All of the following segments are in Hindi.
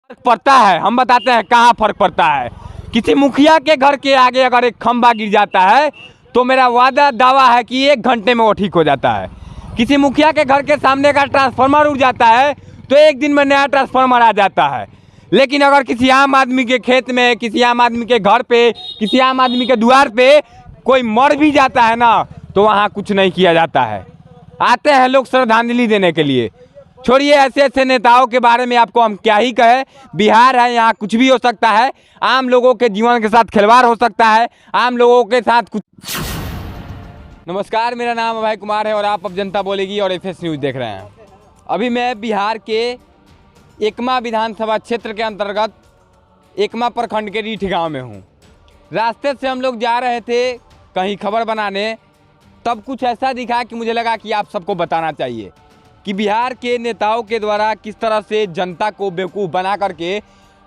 फर्क पड़ता है, हम बताते हैं कहाँ फर्क पड़ता है। किसी मुखिया के घर के आगे अगर एक खंभा गिर जाता है तो मेरा वादा दावा है कि 1 घंटे में वो ठीक हो जाता है। किसी मुखिया के घर के सामने का ट्रांसफार्मर उड़ जाता है तो 1 दिन में नया ट्रांसफार्मर आ जाता है। लेकिन अगर किसी आम आदमी के खेत में, किसी आम आदमी के घर पे, किसी आम आदमी के द्वार पे कोई मर भी जाता है ना, तो वहाँ कुछ नहीं किया जाता है। आते हैं लोग श्रद्धांजलि देने के लिए। छोड़िए ऐसे ऐसे नेताओं के बारे में आपको हम क्या ही कहें। बिहार है, यहाँ कुछ भी हो सकता है। आम लोगों के जीवन के साथ खिलवाड़ हो सकता है, आम लोगों के साथ कुछ। नमस्कार, मेरा नाम अभय कुमार है और आप अब जनता बोलेगी और एफएस न्यूज़ देख रहे हैं। अभी मैं बिहार के एकमा विधानसभा क्षेत्र के अंतर्गत एकमा प्रखंड के रीठ गाँव में हूँ। रास्ते से हम लोग जा रहे थे कहीं खबर बनाने, तब कुछ ऐसा दिखा कि मुझे लगा कि आप सबको बताना चाहिए कि बिहार के नेताओं के द्वारा किस तरह से जनता को बेवकूफ़ बना करके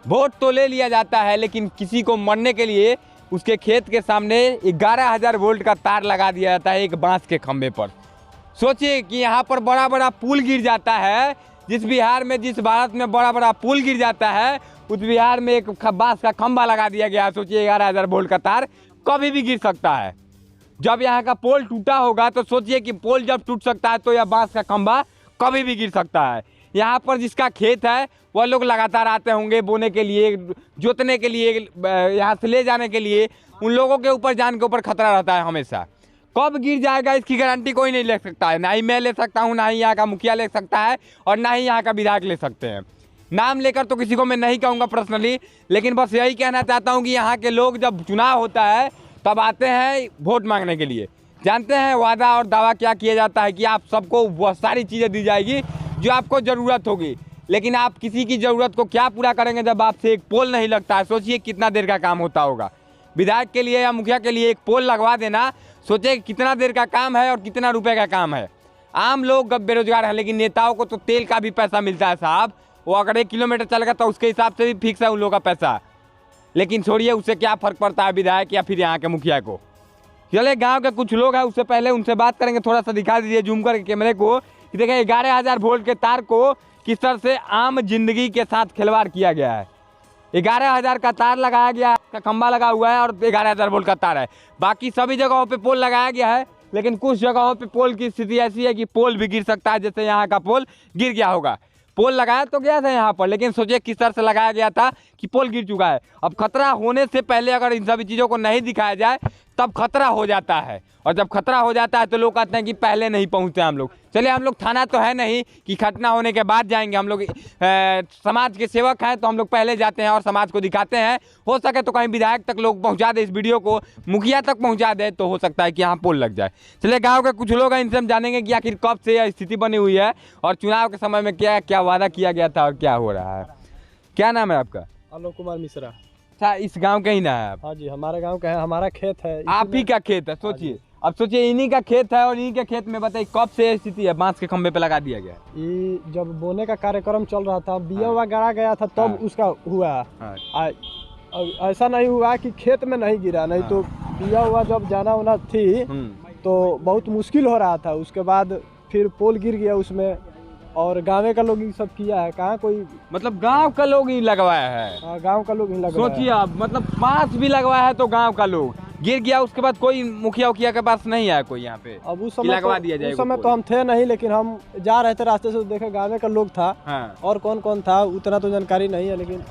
वोट तो ले लिया जाता है, लेकिन किसी को मरने के लिए उसके खेत के सामने 11,000 वोल्ट का तार लगा दिया जाता है एक बांस के खंभे पर। सोचिए कि यहाँ पर बड़ा बड़ा पुल गिर जाता है। जिस बिहार में, जिस भारत में बड़ा बड़ा पुल गिर जाता है, उस बिहार में एक बांस का खंभा लगा दिया गया। सोचिए 11,000 वोल्ट का तार कभी भी गिर सकता है। जब यहाँ का पोल टूटा होगा तो सोचिए कि पोल जब टूट सकता है तो यह बांस का खंभा कभी भी गिर सकता है। यहाँ पर जिसका खेत है वह लोग लगातार आते होंगे बोने के लिए, जोतने के लिए, यहाँ से ले जाने के लिए। उन लोगों के ऊपर, जान के ऊपर खतरा रहता है हमेशा। कब गिर जाएगा इसकी गारंटी कोई नहीं ले सकता है। ना ही मैं ले सकता हूँ, ना ही यहाँ का मुखिया ले सकता है और ना ही यहाँ का विधायक ले सकते हैं। नाम लेकर तो किसी को मैं नहीं कहूँगा पर्सनली, लेकिन बस यही कहना चाहता हूँ कि यहाँ के लोग जब चुनाव होता है तब आते हैं वोट मांगने के लिए। जानते हैं वादा और दावा क्या किया जाता है कि आप सबको वह सारी चीज़ें दी जाएगी जो आपको ज़रूरत होगी, लेकिन आप किसी की ज़रूरत को क्या पूरा करेंगे जब आपसे एक पोल नहीं लगता है। सोचिए कितना देर का काम होता होगा। विधायक के लिए या मुखिया के लिए एक पोल लगवा देना, सोचिए कितना देर का काम है और कितना रुपए का काम है। आम लोग बेरोजगार हैं, लेकिन नेताओं को तो तेल का भी पैसा मिलता है साहब। वो अगर 1 किलोमीटर चलेगा तो उसके हिसाब से भी फिक्स है उन लोगों का पैसा। लेकिन छोड़िए उससे क्या फ़र्क पड़ता है विधायक या फिर यहाँ के मुखिया को। चले गांव के कुछ लोग हैं, उससे पहले उनसे बात करेंगे। थोड़ा सा दिखा दीजिए जूम करके कैमरे को कि देखिए 11,000 वोल्ट के तार को किस तरह से आम जिंदगी के साथ खिलवाड़ किया गया है। 11,000 का तार लगाया गया है, खंभा लगा हुआ है और 11,000 वोल्ट का तार है। बाकी सभी जगहों पे पोल लगाया गया है, लेकिन कुछ जगहों पे पोल की स्थिति ऐसी है कि पोल भी गिर सकता है। जैसे यहाँ का पोल गिर गया होगा। पोल लगाया तो गया था यहाँ पर, लेकिन सोचिए किस तरह से लगाया गया था कि पोल गिर चुका है। अब खतरा होने से पहले अगर इन सभी चीज़ों को नहीं दिखाया जाए तब खतरा हो जाता है, और जब खतरा हो जाता है तो लोग कहते हैं कि पहले नहीं पहुँचते हम लोग। चलिए, हम लोग थाना तो है नहीं कि घटना होने के बाद जाएंगे। हम लोग समाज के सेवक हैं, तो हम लोग पहले जाते हैं और समाज को दिखाते हैं। हो सके तो कहीं विधायक तक लोग पहुंचा दे, इस वीडियो को मुखिया तक पहुंचा दे, तो हो सकता है कि यहाँ पोल लग जाए। चलिए, गांव के कुछ लोग हैं, इनसे हम जानेंगे कि आखिर कब से यह स्थिति बनी हुई है और चुनाव के समय में क्या क्या वादा किया गया था और क्या हो रहा है। क्या नाम है आपका? आलोक कुमार मिश्रा। अच्छा, इस गाँव के ही ना है आप? हाँ जी, हमारे गांव का है, हमारा खेत है। आप ही का खेत है? सोचिए, अब सोचिए इन्हीं का खेत है और इन्हीं के खेत में बताइए कब से स्थिति है बांस के खंभे पे लगा दिया गया है। ये जब बोने का कार्यक्रम चल रहा था, बिया हुआ गाड़ा गया था तब उसका हुआ। ऐसा नहीं हुआ कि खेत में नहीं गिरा, नहीं तो बिया हुआ जब जाना होना थी तो बहुत मुश्किल हो रहा था। उसके बाद फिर पोल गिर गया उसमें, और गाँव का लोग ये सब किया है। कहाँ कोई, मतलब गांव का लोग ही लगवाया है? गाँव का लोग ही लगवाया। सोचिए आप, मतलब बांस भी लगवाया है तो गांव का लोग। गिर गया उसके बाद कोई मुखिया उखिया के पास नहीं आया कोई यहाँ पे? अब उस समय लगवा दिया जाए। उस समय तो हम थे नहीं, लेकिन हम जा रहे थे रास्ते से, देखे गाँव का लोग था। हाँ। और कौन कौन था उतना तो जानकारी नहीं है, लेकिन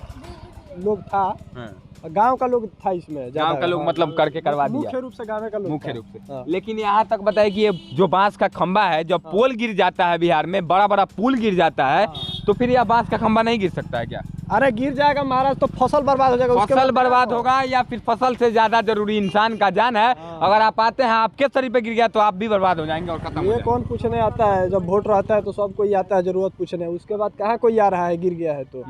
लोग था। हाँ। गांव का लोग था इसमें, गांव का लोग मतलब करके करवा दिया मुख्य रूप से गांव का लोग, मुख्य रूप से। हाँ। लेकिन यहाँ तक बताइए कि ये जो बांस का खंभा है, जब पोल गिर जाता है बिहार में, बड़ा बड़ा पुल गिर जाता है, तो फिर यह बांस का खंभा नहीं गिर सकता है क्या? अरे गिर जाएगा महाराज, तो फसल बर्बाद हो जाएगा। फसल बर्बाद होगा या फिर फसल से ज्यादा जरूरी इंसान का जान है। अगर आप आते हैं, आपके शरीर पे गिर गया तो आप भी बर्बाद हो जाएंगे और खत्म हो ये कौन पूछने आता है? जब वोट रहता है तो सब कोई आता है जरूरत पूछने, उसके बाद कहाँ कोई आ रहा है गिर गया है तो।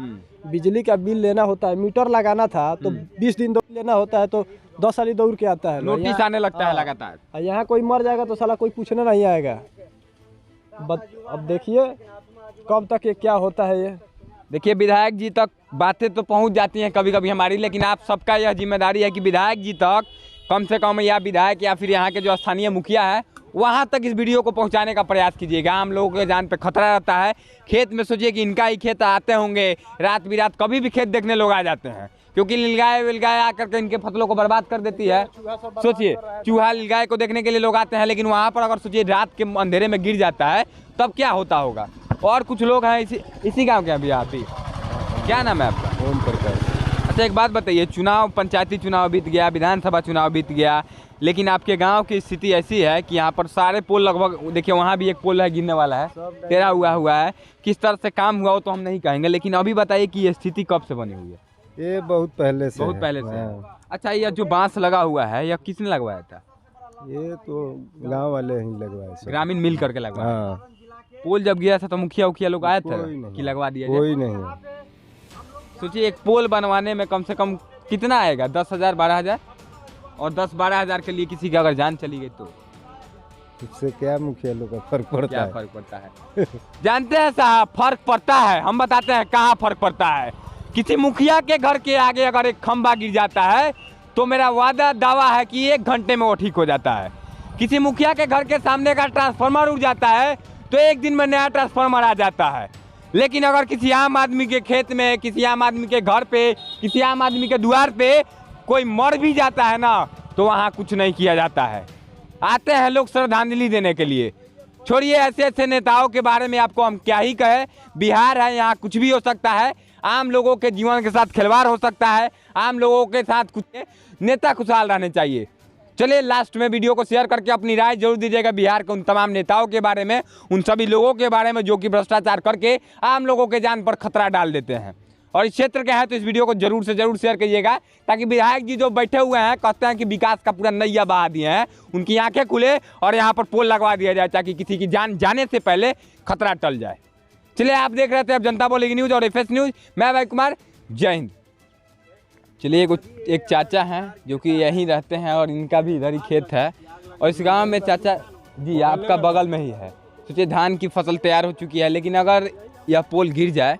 बिजली का बिल लेना होता है, मीटर लगाना था तो 20 दिन दौड़ लेना होता है, तो 10 साल दौड़ के आता है, नोटिस आने लगता है लगातार। यहाँ कोई मर जाएगा तो साला कोई पूछने नहीं आएगा। अब देखिए कब तक ये क्या होता है। ये देखिए, विधायक जी तक बातें तो पहुंच जाती हैं कभी कभी हमारी, लेकिन आप सबका यह जिम्मेदारी है कि विधायक जी तक कम से कम, या विधायक या फिर यहाँ के जो स्थानीय मुखिया है वहाँ तक इस वीडियो को पहुँचाने का प्रयास कीजिएगा। आम लोगों के जान पे खतरा रहता है। खेत में सोचिए कि इनका ही खेत आते होंगे, रात बिरात कभी भी खेत देखने लोग आ जाते हैं, क्योंकि नीलगाय विलगाय आकर के इनके फसलों को बर्बाद कर देती है। सोचिए चूहा नीलगाय को देखने के लिए लोग आते हैं, लेकिन वहाँ पर अगर सोचिए रात के अंधेरे में गिर जाता है तब क्या होता होगा। और कुछ लोग हैं इसी गाँव के अभी आप ही, क्या नाम है आपका? ओम प्रकाश। अच्छा एक बात बताइए, चुनाव पंचायती चुनाव बीत गया, विधानसभा चुनाव बीत गया, लेकिन आपके गांव की स्थिति ऐसी है कि यहाँ पर सारे पोल लगभग, देखिए वहाँ भी एक पोल है गिरने वाला है, टेढ़ा हुआ है। किस तरह से काम हुआ हो तो हम नहीं कहेंगे, लेकिन अभी बताइए कि ये स्थिति कब से बनी हुई है? ये बहुत पहले से है। अच्छा ये जो बांस लगा हुआ है यह किसने लगवाया था? ये तो गांव वाले ही लगवाए, ग्रामीण मिल करके लगवाया। पोल जब गिरा था तो मुखिया उखिया लोग आए थे कि लगवा दिया? कोई नहीं। सोचिए एक पोल बनवाने में कम से कम कितना आएगा? 10,000 12,000, और 10-12 हज़ार के लिए किसी की अगर जान चली गई तो इससे क्या मुखिया लोग का फर्क पड़ता क्या है? फर्क पड़ता है? जानते हैं साहब, फर्क पड़ता है। हम बताते हैं कहाँ फर्क पड़ता है। किसी मुखिया के घर के आगे अगर एक खंबा गिर जाता है तो मेरा वादा दावा है कि 1 घंटे में वो ठीक हो जाता है। किसी मुखिया के घर के सामने का ट्रांसफार्मर उड़ जाता है तो 1 दिन में नया ट्रांसफार्मर आ जाता है। लेकिन अगर किसी आम आदमी के खेत में, किसी आम आदमी के घर पे, किसी आम आदमी के द्वार पे कोई मर भी जाता है ना, तो वहाँ कुछ नहीं किया जाता है। आते हैं लोग श्रद्धांजलि देने के लिए। छोड़िए ऐसे ऐसे नेताओं के बारे में आपको हम क्या ही कहें। बिहार है, यहाँ कुछ भी हो सकता है। आम लोगों के जीवन के साथ खिलवाड़ हो सकता है। आम लोगों के साथ कुछ नेता खुशहाल रहने चाहिए। चलिए लास्ट में वीडियो को शेयर करके अपनी राय जरूर दीजिएगा बिहार के उन तमाम नेताओं के बारे में, उन सभी लोगों के बारे में जो कि भ्रष्टाचार करके आम लोगों के जान पर खतरा डाल देते हैं। और इस क्षेत्र के हैं तो इस वीडियो को जरूर से जरूर शेयर कीजिएगा, ताकि विधायक जी जो बैठे हुए हैं कहते हैं कि विकास का पूरा नैया बहा दिए हैं, उनकी आंखें खुले और यहाँ पर पोल लगवा दिया जाए ताकि किसी की जान जाने से पहले खतरा टल जाए। चलिए आप देख रहे थे अब जनता बोलेगी न्यूज़ और FS न्यूज़। मैं अभय कुमार, जय हिंद। चलिए एक चाचा हैं जो कि यहीं रहते हैं और इनका भी इधर ही खेत है, और इस गांव में चाचा जी आपका बगल में ही है। सोचिए धान की फसल तैयार हो चुकी है, लेकिन अगर यह पोल गिर जाए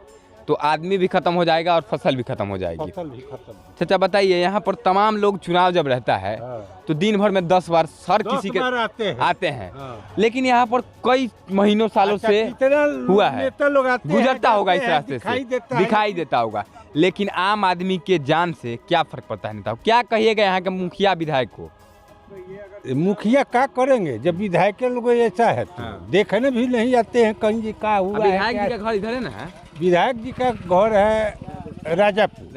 तो आदमी भी खत्म हो जाएगा और फसल भी खत्म हो जाएगी। चाचा बताइए, यहाँ पर तमाम लोग चुनाव जब रहता है तो दिन भर में 10 बार सर किसी के आते हैं, लेकिन यहाँ पर कई महीनों सालों से हुआ है, गुजरता होगा इस रास्ते से, दिखाई देता होगा। लेकिन आम आदमी के जान से क्या फर्क पड़ता है नेता? क्या कहिएगा यहाँ के मुखिया विधायक को? मुखिया क्या करेंगे जब विधायक लोग ऐसा है तो देखने भी नहीं आते हैं कहीं जी का हुआ। विधायक जी का घर इधर है ना? विधायक जी का घर है राजापुर।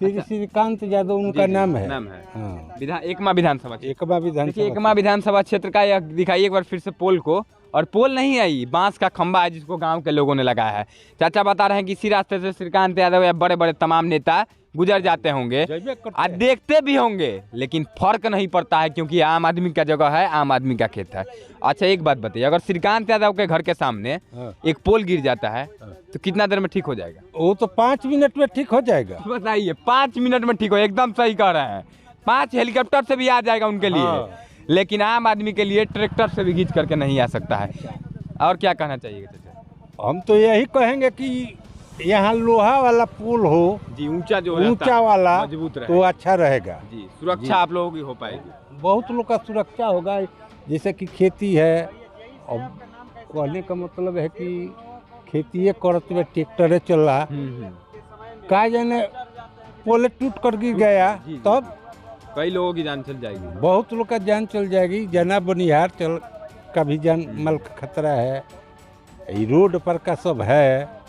श्रीकांत यादव उनका नाम है। एकमा विधानसभा एकमा विधानसभा क्षेत्र का यह दिखाइए एक बार फिर से पोल को। और पोल नहीं आई, बांस का खंबा है जिसको गांव के लोगों ने लगाया है। चाचा बता रहे हैं कि इसी रास्ते से श्रीकांत यादव या बड़े बड़े तमाम नेता गुजर जाते होंगे और देखते भी होंगे, लेकिन फर्क नहीं पड़ता है क्योंकि आम आदमी का जगह है, आम आदमी का खेत है। अच्छा एक बात बताइए, अगर श्रीकांत यादव के घर के सामने एक पोल गिर जाता है तो कितना देर में ठीक हो जाएगा? वो तो 5 मिनट में ठीक हो जाएगा। बताइए 5 मिनट में ठीक हो, एकदम सही कह रहे हैं। 5 हेलीकॉप्टर से भी आ जाएगा उनके लिए, लेकिन आम आदमी के लिए ट्रैक्टर से भी खींच करके नहीं आ सकता है। और क्या कहना चाहिए चाचा? हम तो यही कहेंगे कि यहाँ लोहा वाला पुल हो जी, ऊंचा जो ऊंचा वाला मजबूत रहे तो अच्छा रहेगा जी, सुरक्षा आप लोगों की हो पाएगी। बहुत लोग का सुरक्षा होगा, जैसे कि खेती है। और कहने का मतलब है कि खेती करते हुए ट्रैक्टर चल रहा, का जाने पोल टूट कर गिर गया तब कई लोगों की जान चल जाएगी, बहुत लोग का जान चल जाएगी। जना बनिहार चल का भी जान माल का खतरा है, रोड पर का सब है।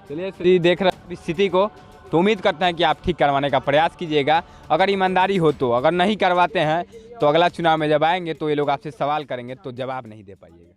चलिए श्री देख रहे स्थिति को, तो उम्मीद करते हैं कि आप ठीक करवाने का प्रयास कीजिएगा अगर ईमानदारी हो तो। अगर नहीं करवाते हैं तो अगला चुनाव में जब आएंगे तो ये लोग आपसे सवाल करेंगे तो जवाब नहीं दे पाइएगा।